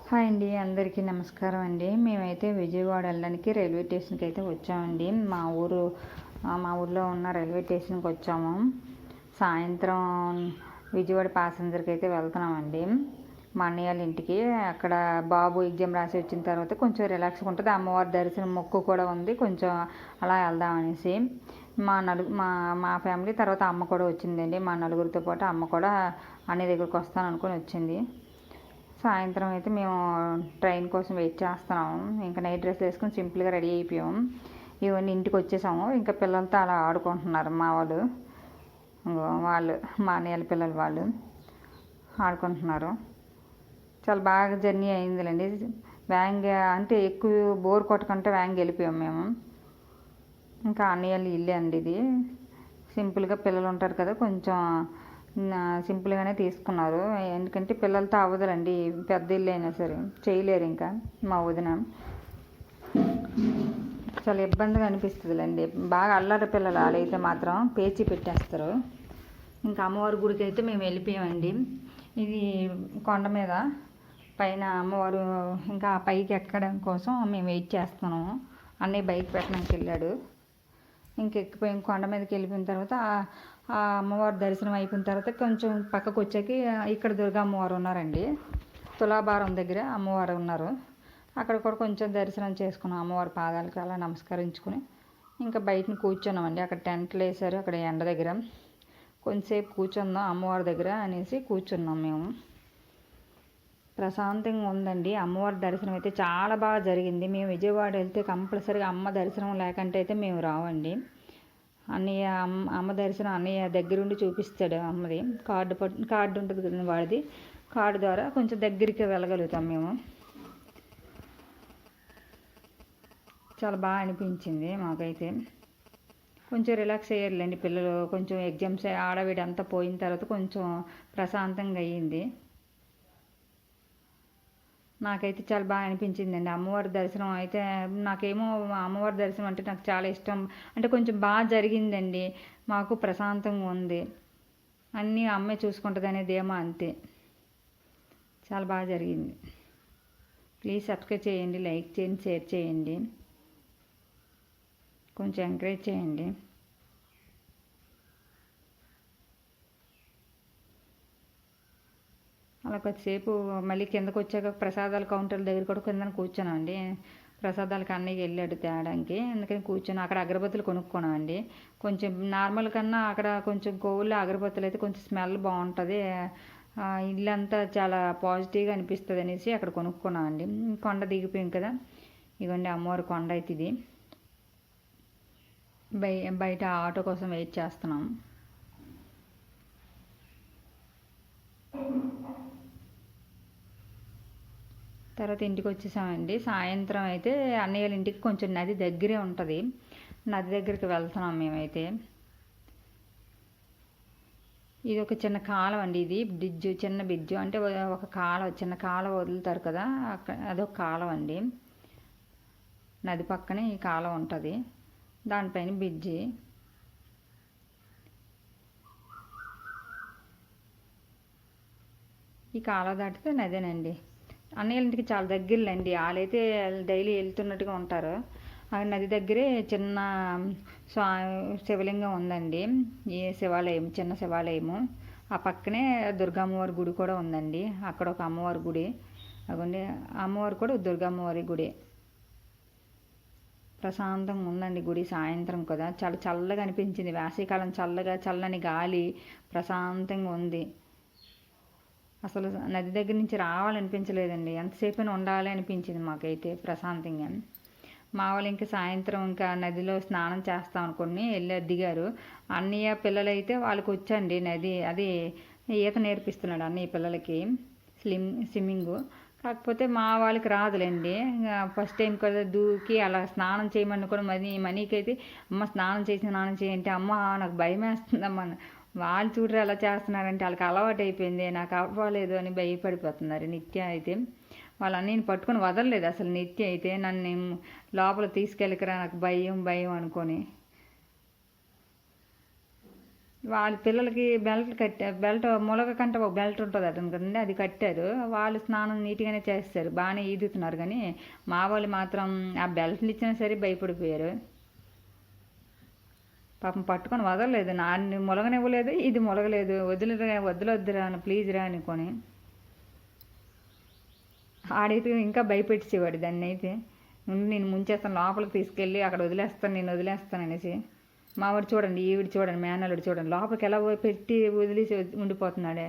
Hi అండి, అందరికీ నమస్కారం అండి. మేమైతే విజయవాడ వెళ్ళడానికి రైల్వే స్టేషన్కి అయితే వచ్చామండి. మా ఊర్లో ఉన్న రైల్వే స్టేషన్కి వచ్చాము. సాయంత్రం విజయవాడ ప్యాసింజర్కి అయితే వెళ్తున్నామండి మా అన్నయ్య వాళ్ళ ఇంటికి. అక్కడ బాబు ఎగ్జామ్ రాసి వచ్చిన తర్వాత కొంచెం రిలాక్స్గా ఉంటుంది. అమ్మవారి దర్శనం మొక్కు కూడా ఉంది, కొంచెం అలా వెళ్దామనేసి మా మా ఫ్యామిలీ తర్వాత అమ్మ కూడా వచ్చిందండి. మా నలుగురితో పాటు అమ్మ కూడా అన్నయ్య దగ్గరికి వస్తాను అనుకుని వచ్చింది. సాయంత్రం అయితే మేము ట్రైన్ కోసం వెయిట్ చేస్తున్నాము. ఇంకా నైట్ డ్రెస్ వేసుకుని సింపుల్గా రెడీ అయిపోయాము. ఇవన్నీ ఇంటికి వచ్చేసాము. ఇంకా పిల్లలతో అలా ఆడుకుంటున్నారు మా వాళ్ళు మా అన్నయ్య పిల్లలు వాళ్ళు ఆడుకుంటున్నారు. చాలా బాగా జర్నీ అయిందిలేండి. వేగంగా అంటే ఎక్కువ బోర్ కొట్టకుంటే వేగంగా వెళ్ళిపోయాము మేము. ఇంకా అన్నయ్య ఇల్లే అండి ఇది. సింపుల్గా పిల్లలు ఉంటారు కదా, కొంచెం సింపుల్గానే తీసుకున్నారు. ఎందుకంటే పిల్లలతో అవ్వదులండి, పెద్ద ఇల్లు అయినా సరే చేయలేరు. ఇంకా మా వదిన చాలా ఇబ్బందిగా అనిపిస్తుందిలేండి. బాగా అల్లరి పిల్లలు వాళ్ళైతే మాత్రం పేచి పెట్టేస్తారు. ఇంకా అమ్మవారి గుడికి అయితే మేము వెళ్ళిపోయామండి. ఇది కొండ మీద పైన అమ్మవారు, ఇంకా పైకి ఎక్కడం కోసం మేము వెయిట్ చేస్తున్నాము. అన్నయ్య బైక్ పెట్టడానికి వెళ్ళాడు. ఎక్కిపోయిన కొండ మీదకి వెళ్ళిపోయిన తర్వాత ఆ అమ్మవారి దర్శనం అయిపోయిన తర్వాత కొంచెం పక్కకు వచ్చాకి ఇక్కడ దుర్గా అమ్మవారు ఉన్నారండి. తులాభారం దగ్గర అమ్మవారు ఉన్నారు. అక్కడ కూడా కొంచెం దర్శనం చేసుకున్నాం. అమ్మవారి పాదాలకు అలా నమస్కరించుకుని ఇంకా బయటని కూర్చున్నామండి. అక్కడ టెంట్లు వేశారు, అక్కడ ఎండ దగ్గర కొంచెంసేపు కూర్చుందాం అమ్మవారి దగ్గర అనేసి కూర్చున్నాం మేము. ప్రశాంతంగా ఉందండి. అమ్మవారి దర్శనం అయితే చాలా బాగా జరిగింది. మేము విజయవాడ వెళ్తే కంపల్సరీగా అమ్మ దర్శనం లేకంటే అయితే మేము రావండి. అమ్మ దర్శనం అన్నయ్య దగ్గరుండి చూపిస్తాడు. అమ్మది కార్డు ఉంటుంది కదండి వాడిది. కార్డు ద్వారా కొంచెం దగ్గరికి వెళ్ళగలుగుతాం మేము. చాలా బాగా అనిపించింది మాకైతే. కొంచెం రిలాక్స్ అయ్యారులేండి పిల్లలు. కొంచెం ఎగ్జామ్స్ ఆడవిడ అంతా పోయిన తర్వాత కొంచెం ప్రశాంతంగా అయ్యింది. నాకైతే చాలా బాగా అనిపించిందండి అమ్మవారి దర్శనం అయితే. నాకేమో అమ్మవారి దర్శనం అంటే నాకు చాలా ఇష్టం. అంటే కొంచెం బాగా జరిగిందండి. మాకు ప్రశాంతంగా ఉంది. అన్నీ అమ్మే చూసుకుంటుంది అనేదేమో అంతే. చాలా బాగా జరిగింది. ప్లీజ్ సబ్స్క్రైబ్ చేయండి, లైక్ చేయండి, షేర్ చేయండి, కొంచెం ఎంకరేజ్ చేయండి. అలా కొద్దిసేపు మళ్ళీ కిందకు వచ్చాక ప్రసాదాల కౌంటర్ల దగ్గర కూడా కింద కూర్చున్నామండి. ప్రసాదాలకు అన్నయ్య వెళ్ళాడు తేడానికి, అందుకని కూర్చొని అక్కడ అగరబత్తులు కొనుక్కున్నామండి. కొంచెం నార్మల్ కన్నా అక్కడ కొంచెం కోవిల్లో అగరబత్తులు అయితే కొంచెం స్మెల్ బాగుంటుంది, ఇల్లంతా చాలా పాజిటివ్గా అనిపిస్తుంది అనేసి అక్కడ కొనుక్కున్నామండి. కొండ దిగిపోయాం కదా, ఇదిగోండి అమ్మవారి కొండ అయితే ఇది. బయట ఆటో కోసం వెయిట్ చేస్తున్నాం. తర్వాత ఇంటికి వచ్చేసామండి. సాయంత్రం అయితే అన్నయ్య వాళ్ళ ఇంటికి కొంచెం నది దగ్గరే ఉంటుంది. నది దగ్గరికి వెళ్తున్నాం మేమైతే. ఇది ఒక చిన్న కాలం అండి. ఇది బ్రిడ్జ్, చిన్న బ్రిడ్జ్ అంటే ఒక కాలం, చిన్న కాలం వదులుతారు కదా, అదొక కాలం అండి. నది పక్కనే ఈ కాలం ఉంటుంది, దానిపైన బ్రిడ్జి. ఈ కాలం దాటితే నదేనండి. అన్నయ్య ఇంటికి చాలా దగ్గరలేండి. వాళ్ళైతే డైలీ వెళ్తున్నట్టుగా ఉంటారు. ఆ నది దగ్గరే చిన్న శివలింగం ఉందండి. ఈ శివాలయం, చిన్న శివాలయము. ఆ పక్కనే దుర్గమ్మవారి గుడి కూడా ఉందండి. అక్కడ ఒక అమ్మవారి గుడి, అదండి అమ్మవారు కూడా దుర్గమ్మవారి గుడి. ప్రశాంతంగా ఉందండి గుడి. సాయంత్రం కదా చాలా చల్లగా అనిపించింది. వేసవికాలం చల్లని గాలి, ప్రశాంతంగా ఉంది. అసలు నది దగ్గర నుంచి రావాలనిపించలేదండి. ఎంతసేపు ఉండాలి అనిపించింది మాకైతే ప్రశాంతంగా. మా వాళ్ళు ఇంకా సాయంత్రం ఇంకా నదిలో స్నానం చేస్తాం అనుకుని దిగారు. అన్నయ్య పిల్లలైతే వాళ్ళకి వచ్చండి నది, అది ఈత నేర్పిస్తున్నాడు అన్నయ్య పిల్లలకి స్విమ్మింగ్. కాకపోతే మా వాళ్ళకి రాదులేండి. ఫస్ట్ టైం కదా దూకి అలా స్నానం చేయమని కూడా మనీకి అయితే అమ్మ స్నానం చేయంటే అమ్మ నాకు భయం వేస్తుందమ్మా. వాళ్ళు చూడరు ఎలా చేస్తున్నారంటే వాళ్ళకి అలవాటు అయిపోయింది, నాకు అవ్వలేదు అని భయపడిపోతున్నారు. నిత్య అయితే వాళ్ళ అన్నయ్యని పట్టుకొని వదలలేదు అసలు. నిత్య అయితే నన్ను లోపల తీసుకెళ్ళకరా, నాకు భయం అనుకొని. వాళ్ళ పిల్లలకి బెల్ట్ మొలక కంట ఒక బెల్ట్ ఉంటుంది అతను కదండి, అది కట్టారు. వాళ్ళు స్నానం నీట్గానే చేస్తారు, బాగానే ఈదుతున్నారు. కానీ మా వాళ్ళు మాత్రం ఆ బెల్ట్లు ఇచ్చినా సరే భయపడిపోయారు. పాపం పట్టుకొని వదలలేదు, నాన్ని మొలగనివ్వలేదు, ఇది మొలగలేదు. వద్దురా అని ప్లీజ్ రా అనుకొని ఆడైతే ఇంకా భయపెట్టేవాడు దాన్ని. అయితే నేను ముంచేస్తాను, లోపలికి తీసుకెళ్ళి అక్కడ నేను వదిలేస్తాను అనేసి. మావాడు చూడండి, ఈవిడ చూడండి, మేనల్లుడు చూడండి, లోపలికి ఎలా పెట్టి వదిలేసి ఉండిపోతున్నాడే.